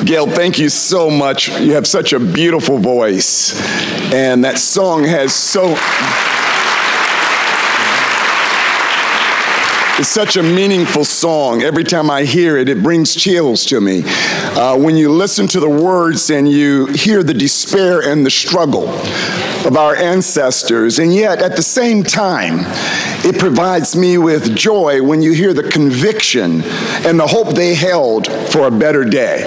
Gail, thank you so much. You have such a beautiful voice, and that song has it's such a meaningful song. Every time I hear it, it brings chills to me. When you listen to the words and you hear the despair and the struggle of our ancestors, and yet at the same time, it provides me with joy when you hear the conviction and the hope they held for a better day.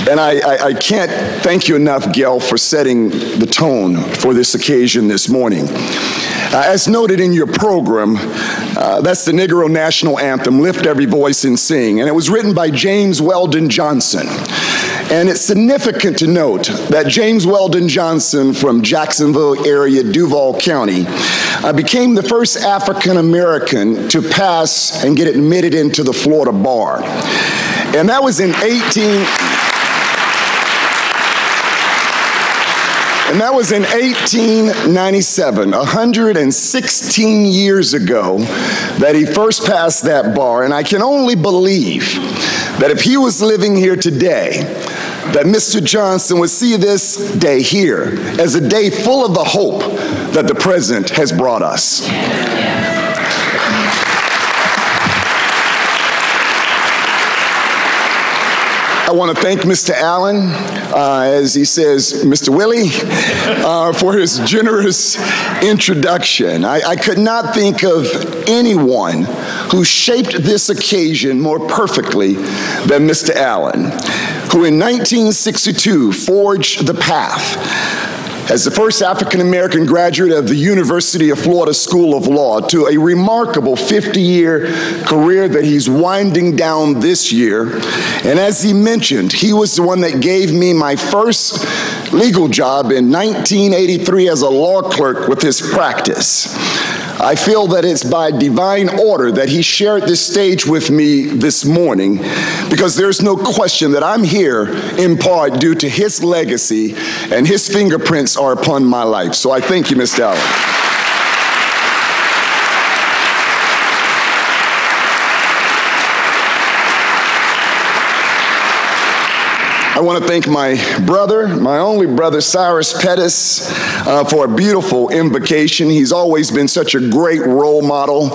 And I can't thank you enough, Gail, for setting the tone for this occasion this morning. As noted in your program, that's the Negro National Anthem, Lift Every Voice and Sing, and it was written by James Weldon Johnson. And it's significant to note that James Weldon Johnson from Jacksonville area, Duval County, became the first African American to pass and get admitted into the Florida bar. And that was in 1897, 116 years ago, that he first passed that bar. And I can only believe that if he was living here today, that Mr. Johnson would see this day here as a day full of the hope that the President has brought us. I want to thank Mr. Allen, as he says, Mr. Willie, for his generous introduction. I could not think of anyone who shaped this occasion more perfectly than Mr. Allen, who in 1962 forged the path as the first African-American graduate of the University of Florida School of Law to a remarkable 50-year career that he's winding down this year. And as he mentioned, he was the one that gave me my first legal job in 1983 as a law clerk with his practice. I feel that it's by divine order that he shared this stage with me this morning, because there's no question that I'm here in part due to his legacy, and his fingerprints are upon my life. So I thank you, Mr. Allen. I want to thank my brother, my only brother, Cyrus Pettis, for a beautiful invocation. He's always been such a great role model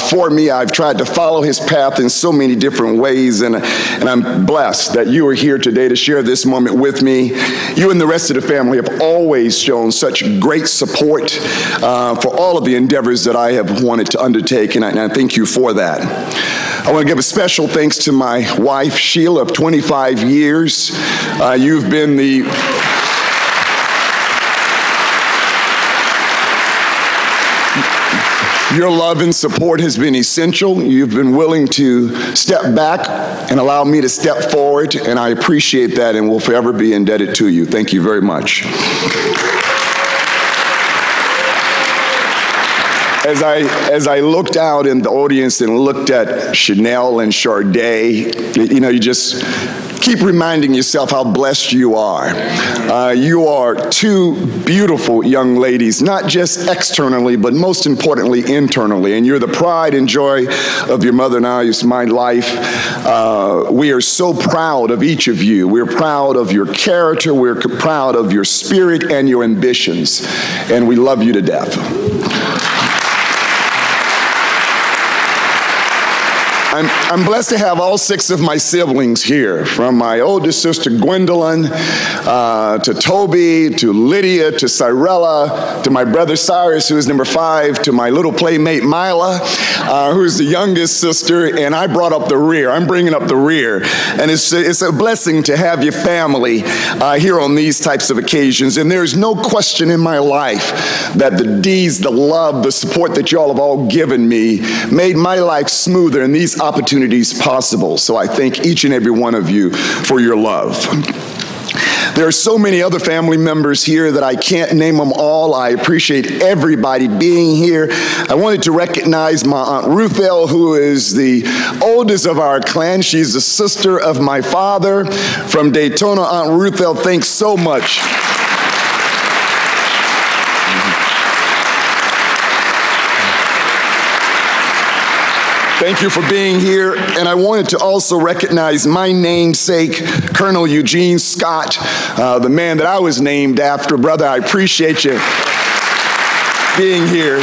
for me. I've tried to follow his path in so many different ways, and I'm blessed that you are here today to share this moment with me. You and the rest of the family have always shown such great support for all of the endeavors that I have wanted to undertake, and I thank you for that. I want to give a special thanks to my wife, Sheila, of 25 years. You've been your love and support has been essential. You've been willing to step back and allow me to step forward, and I appreciate that and will forever be indebted to you. Thank you very much. As I looked out in the audience and looked at Chanel and Sade, you just keep reminding yourself how blessed you are. You are two beautiful young ladies, not just externally, but most importantly, internally. And you're the pride and joy of your mother and I's my life. We are so proud of each of you. We're proud of your character. We're proud of your spirit and your ambitions. And we love you to death. I'm blessed to have all 6 of my siblings here, from my oldest sister Gwendolyn, to Toby, to Lydia, to Cyrella, to my brother Cyrus, who is number 5, to my little playmate Mila, who's the youngest sister, and I brought up the rear. I'm bringing up the rear. And it's a blessing to have your family here on these types of occasions. And there's no question in my life that the deeds, the love, the support that y'all have all given me made my life smoother and these opportunities possible. So I thank each and every one of you for your love. There are so many other family members here that I can't name them all. I appreciate everybody being here. I wanted to recognize my Aunt Ruthel, who is the oldest of our clan. She's the sister of my father from Daytona. Aunt Ruthel, thanks so much. Thank you for being here. And I wanted to also recognize my namesake, Colonel Eugene Scott, the man that I was named after. Brother, I appreciate you being here.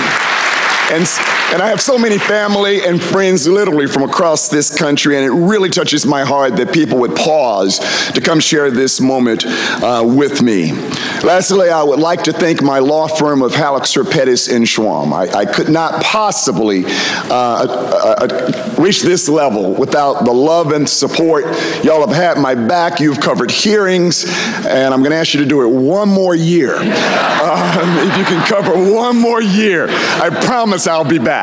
And I have so many family and friends literally from across this country, and it really touches my heart that people would pause to come share this moment with me. Lastly, I would like to thank my law firm of Haliczer, Pettis, and Schwamm. I could not possibly reach this level without the love and support. Y'all have had my back. You've covered hearings, and I'm going to ask you to do it one more year. If you can cover one more year, I promise I'll be back.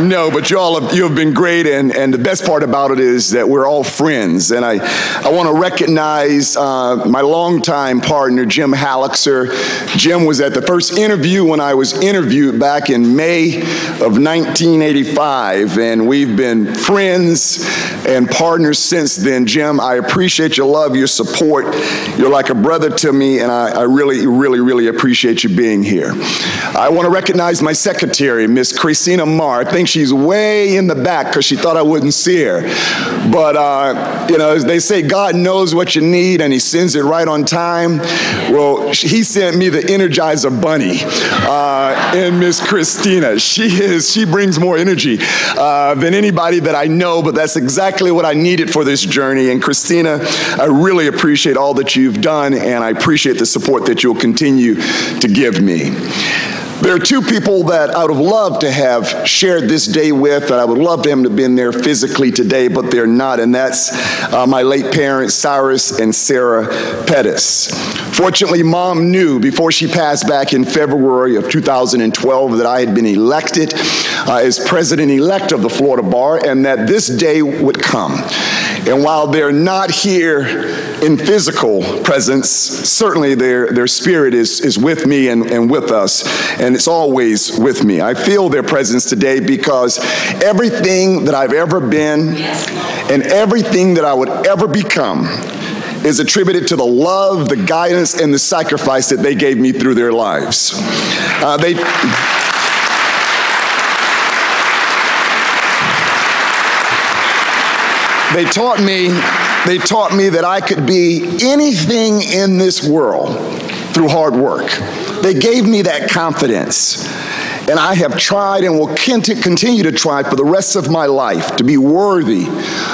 No, but you have been great, and the best part about it is that we're all friends. And I want to recognize my longtime partner, Jim Haliczer. Jim was at the first interview when I was interviewed back in May of 1985, and we've been friends and partners since then. Jim, I appreciate your love, your support. You're like a brother to me, and I really, really, really appreciate you being here. I want to recognize my secretary, Miss Christina Marr. I think she's way in the back because she thought I wouldn't see her. But, you know, as they say, God knows what you need, and he sends it right on time. Well, he sent me the Energizer Bunny in Miss Christina. She brings more energy than anybody that I know, but that's exactly what I needed for this journey. And Christina, I really appreciate all that you've done, and I appreciate the support that you'll continue to give me. There are two people that I would have loved to have shared this day with, and I would love them to have been there physically today, but they're not, and that's my late parents, Cyrus and Sarah Pettis. Fortunately, Mom knew before she passed back in February of 2012 that I had been elected as president-elect of the Florida Bar, and that this day would come. And while they're not here in physical presence, certainly their spirit is with me and with us, and it's always with me. I feel their presence today because everything that I've ever been and everything that I would ever become is attributed to the love, the guidance, and the sacrifice that they gave me through their lives. They taught me that I could be anything in this world through hard work. They gave me that confidence. And I have tried and will continue to try for the rest of my life to be worthy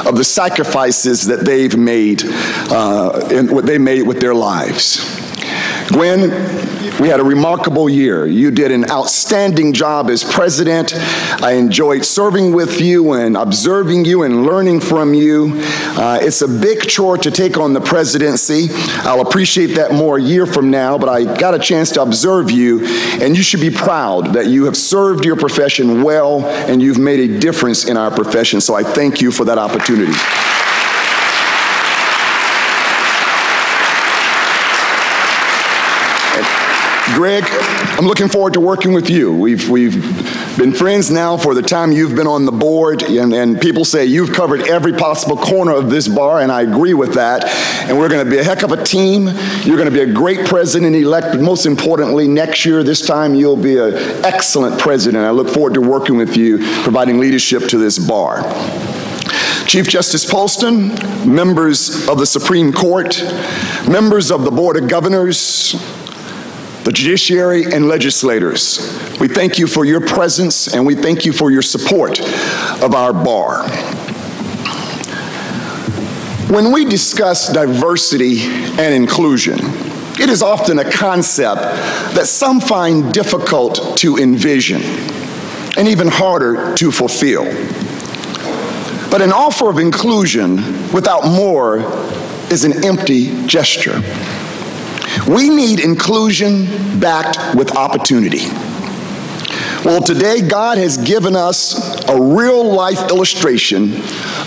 of the sacrifices that they've made and what they made with their lives. Gwen, we had a remarkable year. You did an outstanding job as president. I enjoyed serving with you and observing you and learning from you. It's a big chore to take on the presidency. I'll appreciate that more a year from now, but I got a chance to observe you, and you should be proud that you have served your profession well and you've made a difference in our profession. So I thank you for that opportunity. Greg, I'm looking forward to working with you. We've been friends now for the time you've been on the board, and people say you've covered every possible corner of this bar, and I agree with that. And we're going to be a heck of a team. You're going to be a great president-elect, but most importantly, next year, this time, you'll be an excellent president. I look forward to working with you, providing leadership to this bar. Chief Justice Polston, members of the Supreme Court, members of the Board of Governors, the judiciary, and legislators, we thank you for your presence, and we thank you for your support of our bar. When we discuss diversity and inclusion, it is often a concept that some find difficult to envision and even harder to fulfill. But an offer of inclusion without more is an empty gesture. We need inclusion backed with opportunity. Well, today, God has given us a real-life illustration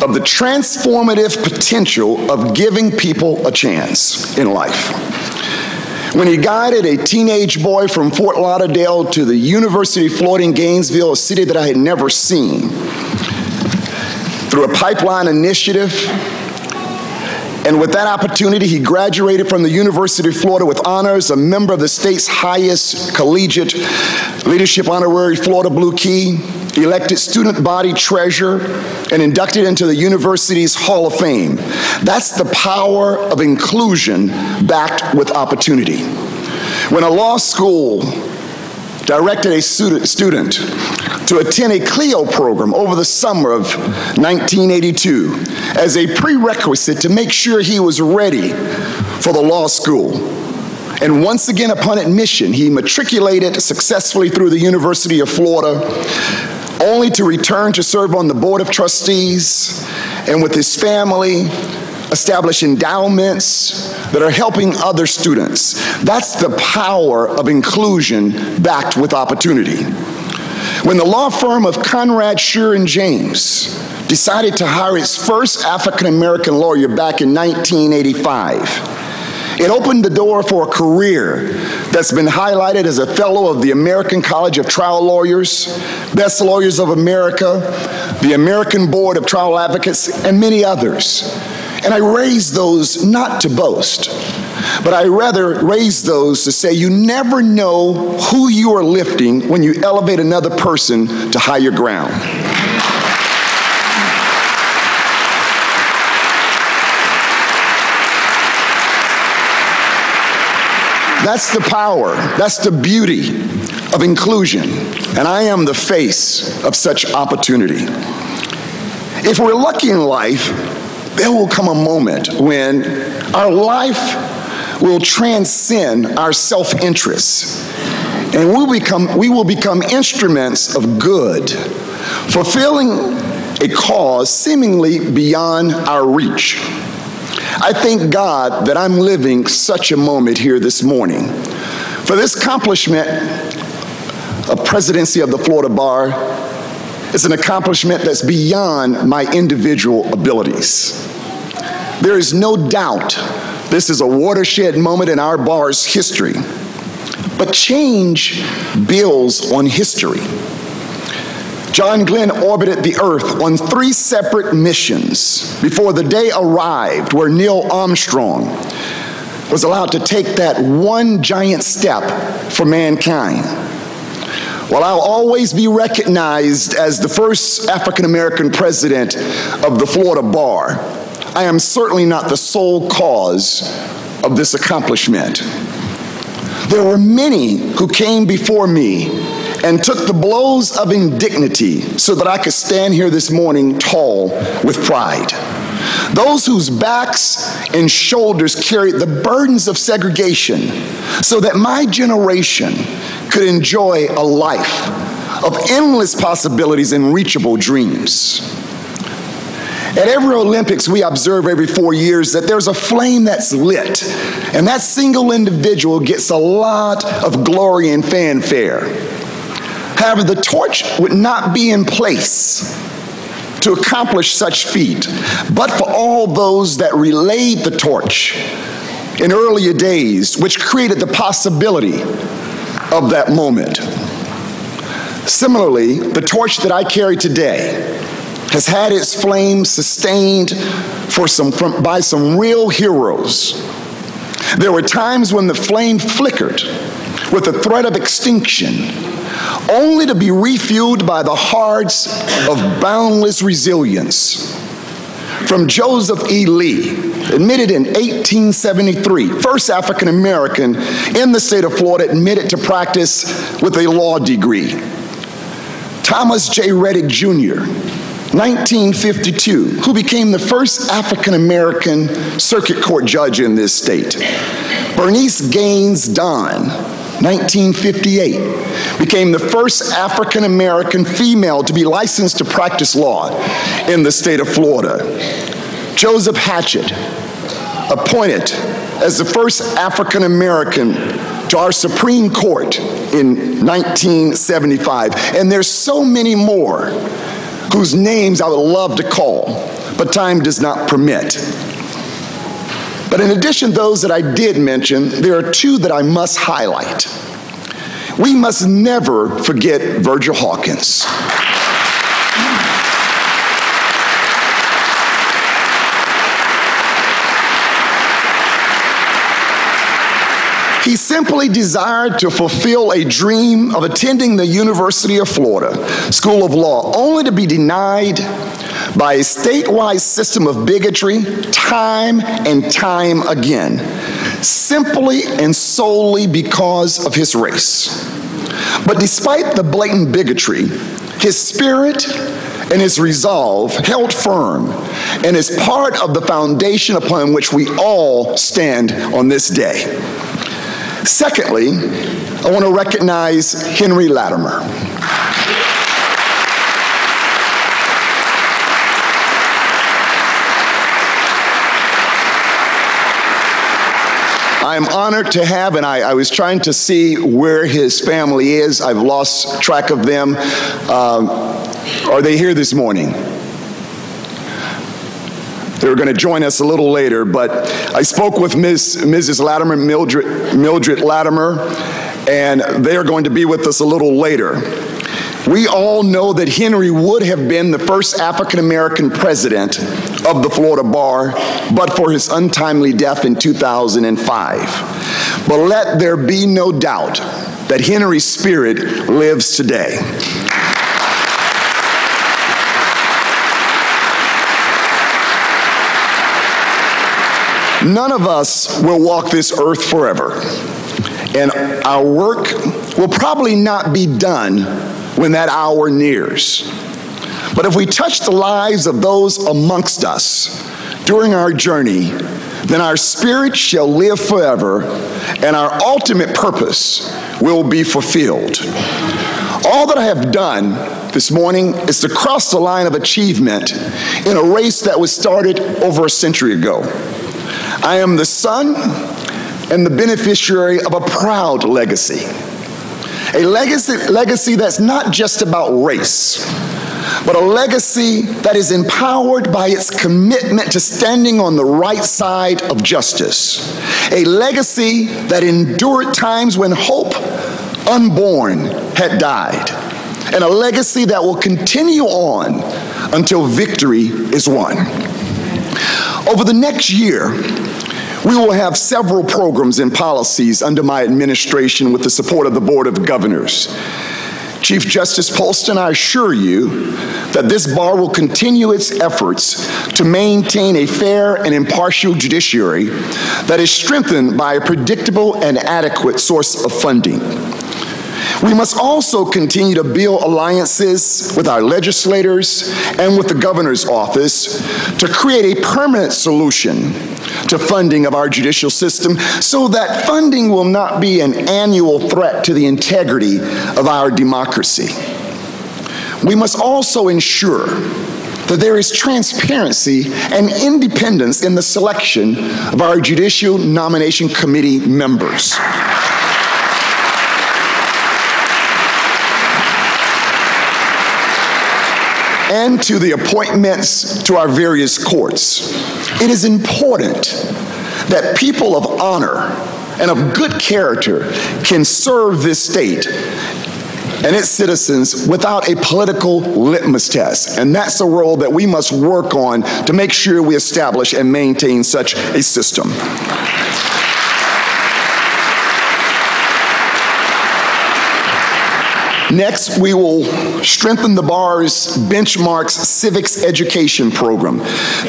of the transformative potential of giving people a chance in life. When he guided a teenage boy from Fort Lauderdale to the University of Florida in Gainesville, a city that I had never seen, through a pipeline initiative, And with that opportunity, he graduated from the University of Florida with honors, a member of the state's highest collegiate leadership honorary, Florida Blue Key, elected student body treasurer, and inducted into the university's Hall of Fame. That's the power of inclusion backed with opportunity. When a law school directed a student to attend a CLEO program over the summer of 1982 as a prerequisite to make sure he was ready for the law school. And once again, upon admission, he matriculated successfully through the University of Florida, only to return to serve on the Board of Trustees and with his family establish endowments that are helping other students. That's the power of inclusion backed with opportunity. When the law firm of Conrad, Shure, and James decided to hire its first African-American lawyer back in 1985, it opened the door for a career that's been highlighted as a fellow of the American College of Trial Lawyers, Best Lawyers of America, the American Board of Trial Advocates, and many others. And I raise those not to boast, but I rather raise those to say you never know who you are lifting when you elevate another person to higher ground. That's the power, that's the beauty of inclusion, and I am the face of such opportunity. If we're lucky in life, there will come a moment when our life will transcend our self-interest, and we will become instruments of good, fulfilling a cause seemingly beyond our reach. I thank God that I'm living such a moment here this morning. For this accomplishment of presidency of the Florida Bar is an accomplishment that's beyond my individual abilities. There is no doubt this is a watershed moment in our bar's history, but change builds on history. John Glenn orbited the Earth on 3 separate missions before the day arrived where Neil Armstrong was allowed to take that one giant step for mankind. While I'll always be recognized as the first African-American president of the Florida Bar, I am certainly not the sole cause of this accomplishment. There were many who came before me and took the blows of indignity so that I could stand here this morning tall with pride. Those whose backs and shoulders carried the burdens of segregation so that my generation could enjoy a life of endless possibilities and reachable dreams. At every Olympics, we observe every 4 years that there's a flame that's lit, and that single individual gets a lot of glory and fanfare. However, the torch would not be in place to accomplish such feat, but for all those that relayed the torch in earlier days, which created the possibility of that moment. Similarly, the torch that I carry today has had its flame sustained by some real heroes. There were times when the flame flickered with the threat of extinction, only to be refueled by the hearts of boundless resilience. From Joseph E. Lee, admitted in 1873, first African American in the state of Florida admitted to practice with a law degree. Thomas J. Reddick Jr., 1952, who became the first African American circuit court judge in this state. Bernice Gaines Don, 1958, became the first African-American female to be licensed to practice law in the state of Florida. Joseph Hatchett, appointed as the first African-American to our Supreme Court in 1975. And there's so many more whose names I would love to call, but time does not permit. But in addition to those that I did mention, there are 2 that I must highlight. We must never forget Virgil Hawkins. He simply desired to fulfill a dream of attending the University of Florida School of Law, only to be denied by a statewide system of bigotry time and time again, simply and solely because of his race. But despite the blatant bigotry, his spirit and his resolve held firm and is part of the foundation upon which we all stand on this day. Secondly, I want to recognize Henry Latimer. I'm honored to have, and I was trying to see where his family is. I've lost track of them. Are they here this morning? They're going to join us a little later, but I spoke with Mrs. Latimer, Mildred Latimer, and they are going to be with us a little later. We all know that Henry would have been the first African-American president of the Florida Bar, but for his untimely death in 2005. But let there be no doubt that Henry's spirit lives today. None of us will walk this earth forever, and our work will probably not be done when that hour nears. But if we touch the lives of those amongst us during our journey, then our spirit shall live forever, and our ultimate purpose will be fulfilled. All that I have done this morning is to cross the line of achievement in a race that was started over a century ago. I am the son and the beneficiary of a proud legacy. A legacy that's not just about race, but a legacy that is empowered by its commitment to standing on the right side of justice. A legacy that endured times when hope unborn had died. And a legacy that will continue on until victory is won. Over the next year, we will have several programs and policies under my administration with the support of the Board of Governors. Chief Justice Polston, I assure you that this bar will continue its efforts to maintain a fair and impartial judiciary that is strengthened by a predictable and adequate source of funding. We must also continue to build alliances with our legislators and with the governor's office to create a permanent solution to funding of our judicial system so that funding will not be an annual threat to the integrity of our democracy. We must also ensure that there is transparency and independence in the selection of our Judicial Nomination Committee members. And to the appointments to our various courts. It is important that people of honor and of good character can serve this state and its citizens without a political litmus test. And that's the role that we must work on to make sure we establish and maintain such a system. Next, we will strengthen the bar's benchmarks civics education program.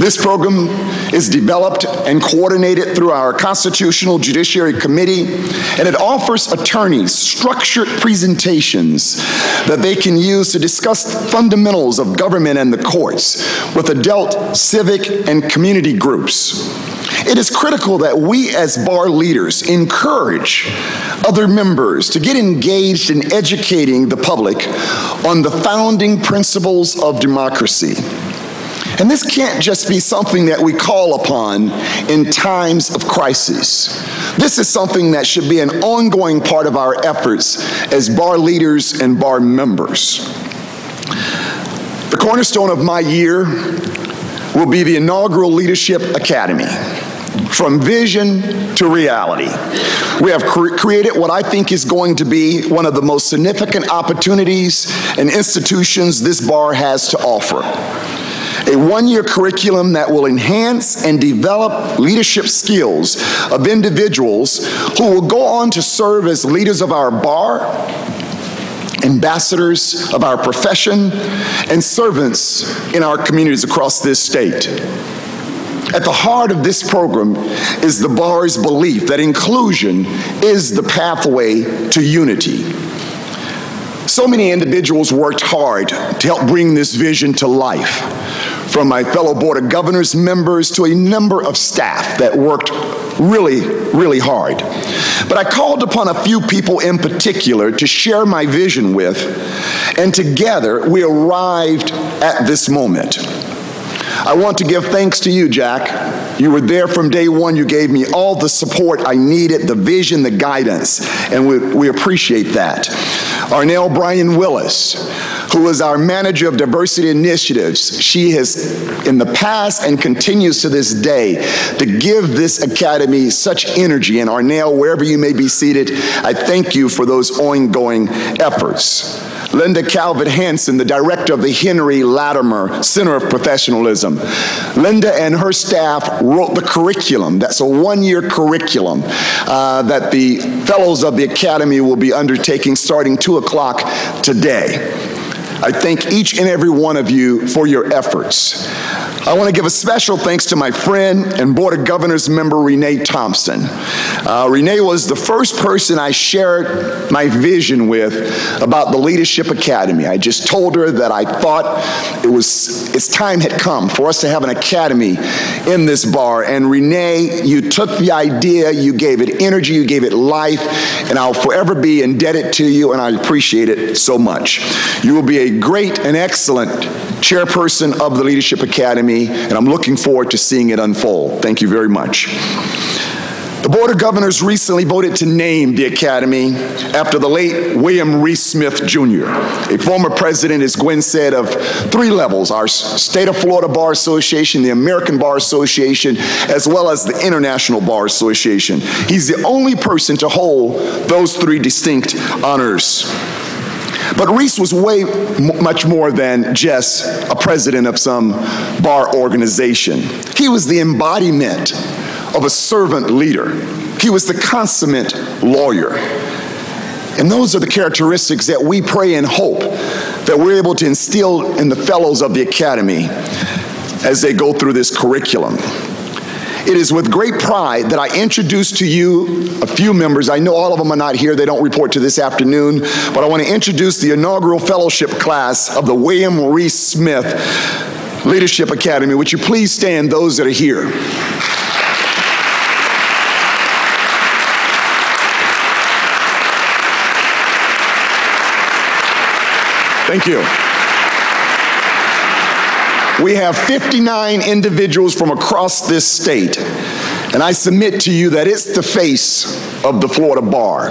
This program is developed and coordinated through our Constitutional Judiciary Committee, and it offers attorneys structured presentations that they can use to discuss fundamentals of government and the courts with adult, civic, and community groups. It is critical that we as bar leaders encourage other members to get engaged in educating the public on the founding principles of democracy. And this can't just be something that we call upon in times of crisis. This is something that should be an ongoing part of our efforts as bar leaders and bar members. The cornerstone of my year will be the inaugural Leadership Academy. From vision to reality. We have created what I think is going to be one of the most significant opportunities and institutions this bar has to offer. A one-year curriculum that will enhance and develop leadership skills of individuals who will go on to serve as leaders of our bar, ambassadors of our profession, and servants in our communities across this state. At the heart of this program is the bar's belief that inclusion is the pathway to unity. So many individuals worked hard to help bring this vision to life, from my fellow Board of Governors members to a number of staff that worked really hard. But I called upon a few people in particular to share my vision with, and together we arrived at this moment. I want to give thanks to you, Jack. You were there from day one. You gave me all the support I needed, the vision, the guidance, and we appreciate that. Arnell Bryan Willis, who is our manager of diversity initiatives, she has in the past and continues to this day to give this academy such energy. And Arnell, wherever you may be seated, I thank you for those ongoing efforts. Linda Calvert-Hansen, the director of the Henry Latimer Center of Professionalism. Linda and her staff wrote the curriculum. That's a one-year curriculum that the fellows of the Academy will be undertaking starting 2 o'clock today. I thank each and every one of you for your efforts. I want to give a special thanks to my friend and Board of Governors member, Renee Thompson. Renee was the first person I shared my vision with about the Leadership Academy. I just told her that I thought its time had come for us to have an academy in this bar. And Renee, you took the idea, you gave it energy, you gave it life, and I'll forever be indebted to you, and I appreciate it so much. You will be a great and excellent chairperson of the Leadership Academy, and I'm looking forward to seeing it unfold. Thank you very much. The Board of Governors recently voted to name the Academy after the late William Reese Smith, Jr., a former president, as Gwen said, of 3 levels, our State of Florida Bar Association, the American Bar Association, as well as the International Bar Association. He's the only person to hold those 3 distinct honors. But Reese was much more than just a president of some bar organization. He was the embodiment of a servant leader. He was the consummate lawyer. And those are the characteristics that we pray and hope that we're able to instill in the fellows of the Academy as they go through this curriculum. It is with great pride that I introduce to you a few members. I know all of them are not here. They don't report to this afternoon. But I want to introduce the inaugural fellowship class of the William Reese Smith Leadership Academy. Would you please stand, those that are here? Thank you. We have 59 individuals from across this state, and I submit to you that it's the face of the Florida Bar,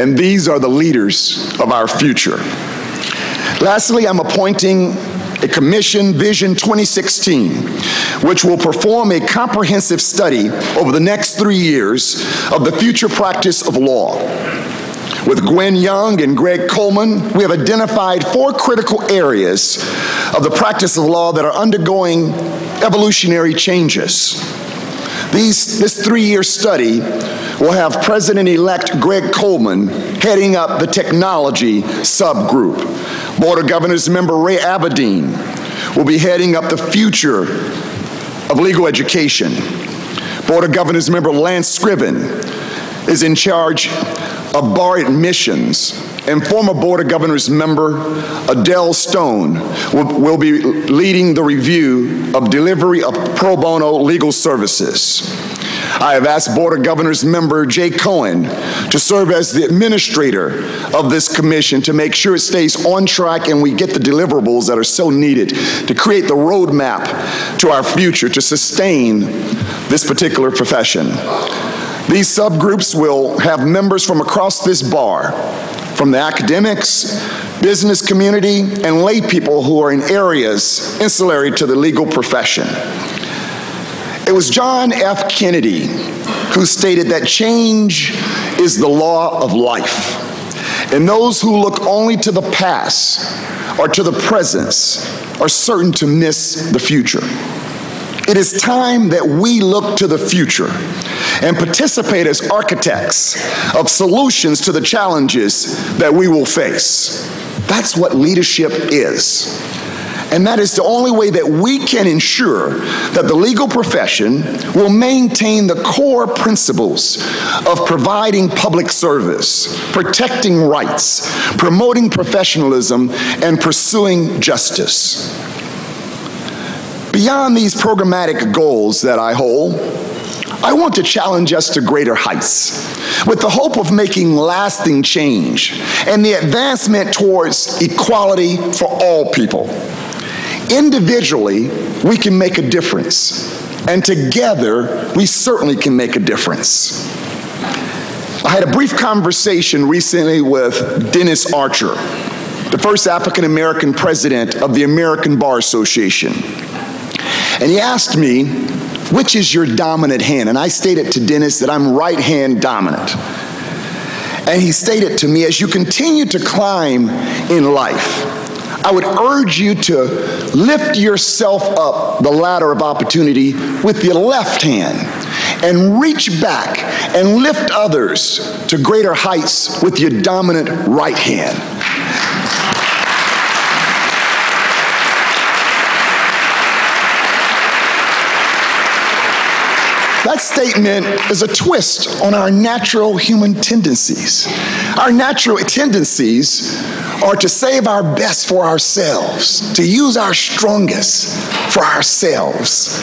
and these are the leaders of our future. Lastly, I'm appointing a commission, Vision 2016, which will perform a comprehensive study over the next 3 years of the future practice of law. With Gwen Young and Greg Coleman, we have identified 4 critical areas of the practice of law that are undergoing evolutionary changes. This 3-year study will have President-elect Greg Coleman heading up the technology subgroup. Board of Governors member Ray Aberdeen will be heading up the future of legal education. Board of Governors member Lance Scriven is in charge of bar admissions, and former Board of Governors member Adele Stone will be leading the review of delivery of pro bono legal services. I have asked Board of Governors member Jay Cohen to serve as the administrator of this commission to make sure it stays on track and we get the deliverables that are so needed to create the roadmap to our future to sustain this particular profession. These subgroups will have members from across this bar, from the academics, business community, and lay people who are in areas ancillary to the legal profession. It was John F. Kennedy who stated that change is the law of life, and those who look only to the past or to the present are certain to miss the future. It is time that we look to the future and participate as architects of solutions to the challenges that we will face. That's what leadership is. And that is the only way that we can ensure that the legal profession will maintain the core principles of providing public service, protecting rights, promoting professionalism, and pursuing justice. Beyond these programmatic goals that I hold, I want to challenge us to greater heights with the hope of making lasting change and the advancement towards equality for all people. Individually, we can make a difference, and together, we certainly can make a difference. I had a brief conversation recently with Dennis Archer, the first African-American president of the American Bar Association. And he asked me, which is your dominant hand? And I stated to Dennis that I'm right-hand dominant. And he stated to me, as you continue to climb in life, I would urge you to lift yourself up the ladder of opportunity with your left hand and reach back and lift others to greater heights with your dominant right hand. That statement is a twist on our natural human tendencies. Our natural tendencies are to save our best for ourselves, to use our strongest for ourselves.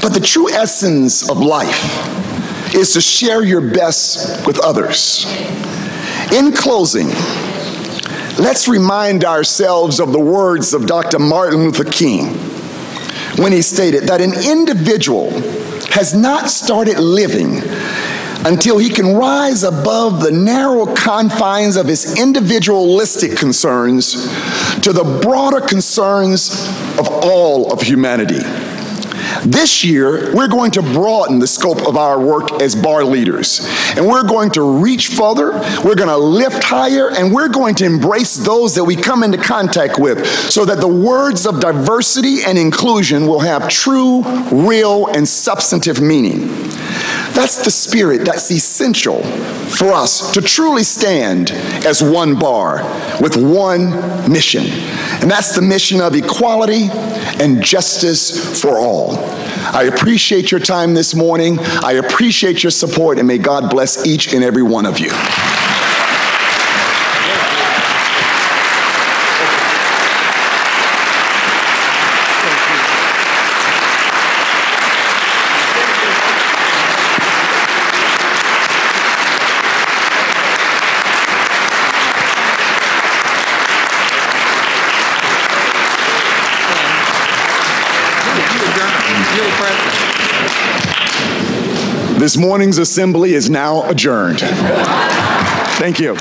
But the true essence of life is to share your best with others. In closing, let's remind ourselves of the words of Dr. Martin Luther King when he stated that an individual has not started living until he can rise above the narrow confines of his individualistic concerns to the broader concerns of all of humanity. This year, we're going to broaden the scope of our work as bar leaders, and we're going to reach further, we're going to lift higher, and we're going to embrace those that we come into contact with so that the words of diversity and inclusion will have true, real, and substantive meaning. That's the spirit that's essential for us to truly stand as one bar with one mission. And that's the mission of equality and justice for all. I appreciate your time this morning. I appreciate your support, and may God bless each and every one of you. This morning's assembly is now adjourned. Thank you.